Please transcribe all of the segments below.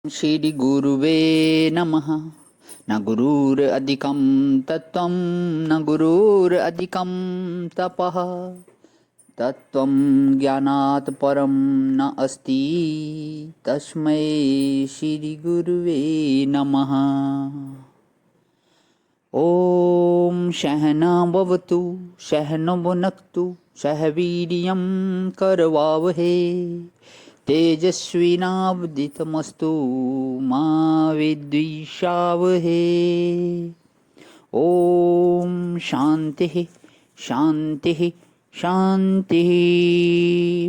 श्री गुरुवे नमः। न गुरुरधिकं तत्त्वं न गुरुरधिकं तपः। तत्त्वं ज्ञानात् परं न अस्ति तस्मै श्री गुरुवे नमः। ॐ सहना भवतु सहनौ भुनक्तु सह वीर्यं करवावहै तेजस्विनावधीतमस्तु मा विद्विषावहै। ओम शांति शांति शांति।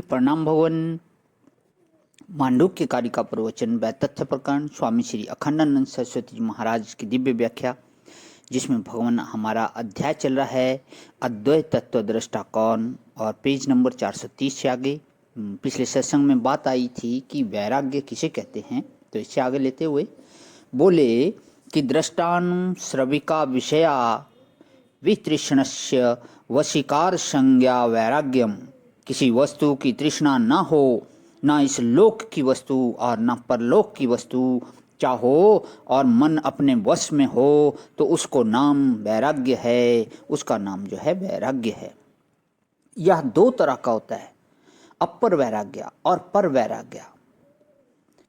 प्रणाम भगवान। मांडुक्य कारिका प्रवचन वैतथ्य प्रकरण स्वामी श्री अखंडानंद सरस्वती जी महाराज की दिव्य व्याख्या, जिसमें भगवान हमारा अध्याय चल रहा है अद्वैत तत्व दृष्टा कौन, और पेज नंबर 430 से आगे। पिछले सत्संग में बात आई थी कि वैराग्य किसे कहते हैं, तो इससे आगे लेते हुए बोले कि दृष्टानुश्रविका विषया वितृष्णस्य वशीकार संज्ञा वैराग्यम। किसी वस्तु की तृष्णा न हो, न इस लोक की वस्तु और न परलोक की वस्तु चाहो, और मन अपने वश में हो, तो उसको नाम वैराग्य है। उसका नाम जो है वैराग्य है। यह दो तरह का होता है, अपर वैराग्य और पर वैराग्य।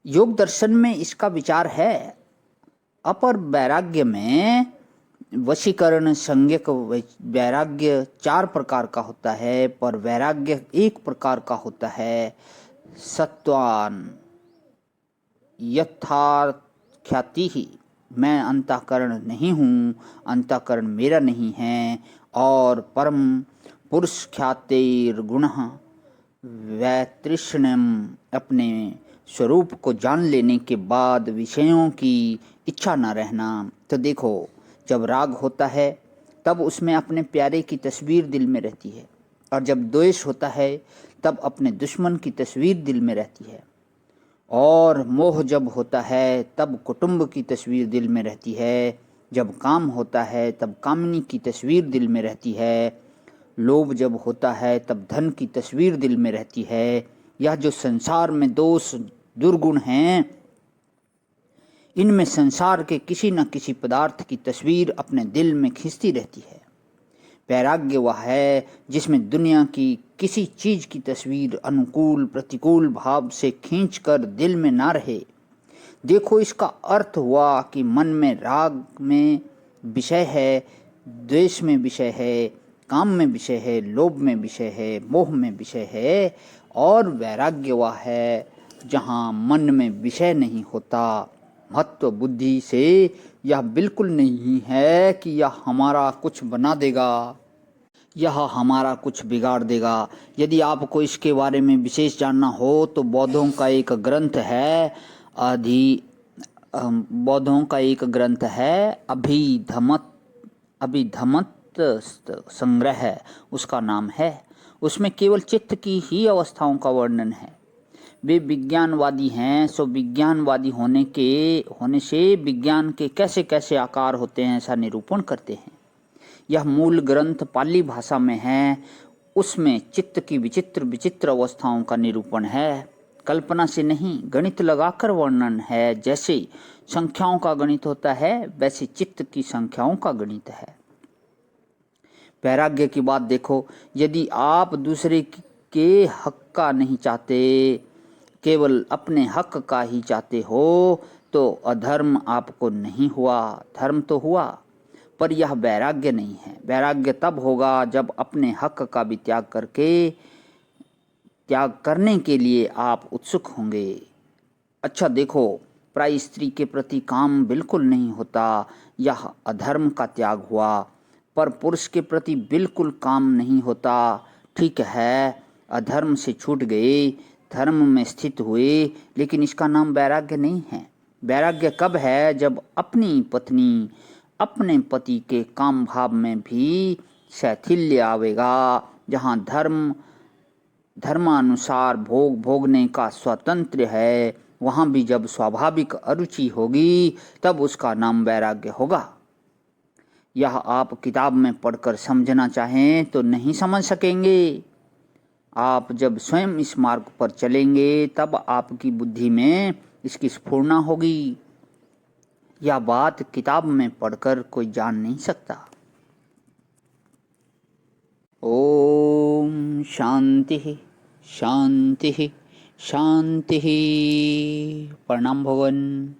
योग दर्शन में इसका विचार है। अपर वैराग्य में वशीकरण संज्ञक वैराग्य 4 प्रकार का होता है, पर वैराग्य 1 प्रकार का होता है। सत्वान यथाख्याति ही, मैं अंतःकरण नहीं हूँ, अंतःकरण मेरा नहीं है। और परम पुरुष ख्यातिर्गुण वैतृष्ण्यम, अपने स्वरूप को जान लेने के बाद विषयों की इच्छा न रहना। तो देखो, जब राग होता है तब उसमें अपने प्यारे की तस्वीर दिल में रहती है, और जब द्वेष होता है तब अपने दुश्मन की तस्वीर दिल में रहती है, और मोह जब होता है तब कुटुंब की तस्वीर दिल में रहती है, जब काम होता है तब कामिनी की तस्वीर दिल में रहती है, लोभ जब होता है तब धन की तस्वीर दिल में रहती है। यह जो संसार में दोष दुर्गुण हैं, इनमें संसार के किसी न किसी पदार्थ की तस्वीर अपने दिल में खींचती रहती है। वैराग्य वह है जिसमें दुनिया की किसी चीज की तस्वीर अनुकूल प्रतिकूल भाव से खींचकर दिल में ना रहे। देखो, इसका अर्थ हुआ कि मन में राग में विषय है, द्वेष में विषय है, काम में विषय है, लोभ में विषय है, मोह में विषय है। और वैराग्य वह है जहाँ मन में विषय नहीं होता। महत्व बुद्धि से यह बिल्कुल नहीं है कि यह हमारा कुछ बना देगा, यह हमारा कुछ बिगाड़ देगा। यदि आपको इसके बारे में विशेष जानना हो तो बौद्धों का एक ग्रंथ है अभिधम्मत संग्रह है, उसका नाम है। उसमें केवल चित्त की ही अवस्थाओं का वर्णन है। वे विज्ञानवादी हैं, सो विज्ञानवादी होने से विज्ञान के कैसे कैसे आकार होते हैं ऐसा निरूपण करते हैं। यह मूल ग्रंथ पाली भाषा में है। उसमें चित्त की विचित्र विचित्र अवस्थाओं का निरूपण है, कल्पना से नहीं, गणित लगाकर वर्णन है। जैसे संख्याओं का गणित होता है, वैसे चित्त की संख्याओं का गणित है। वैराग्य की बात देखो, यदि आप दूसरे के हक का नहीं चाहते, केवल अपने हक का ही चाहते हो, तो अधर्म आपको नहीं हुआ, धर्म तो हुआ, पर यह वैराग्य नहीं है। वैराग्य तब होगा जब अपने हक का भी त्याग करने के लिए आप उत्सुक होंगे। अच्छा देखो, प्राय स्त्री के प्रति काम बिल्कुल नहीं होता, यह अधर्म का त्याग हुआ। पर पुरुष के प्रति बिल्कुल काम नहीं होता, ठीक है, अधर्म से छूट गए, धर्म में स्थित हुए, लेकिन इसका नाम वैराग्य नहीं है। वैराग्य कब है? जब अपनी पत्नी अपने पति के काम भाव में भी शैथिल्य आवेगा, जहाँ धर्मानुसार भोग भोगने का स्वतंत्र है, वहाँ भी जब स्वाभाविक अरुचि होगी, तब उसका नाम वैराग्य होगा। यह आप किताब में पढ़कर समझना चाहें तो नहीं समझ सकेंगे। आप जब स्वयं इस मार्ग पर चलेंगे, तब आपकी बुद्धि में इसकी स्फुरना होगी, यह बात किताब में पढ़कर कोई जान नहीं सकता। ओम शांति शांति शांति। प्रणाम भगवान।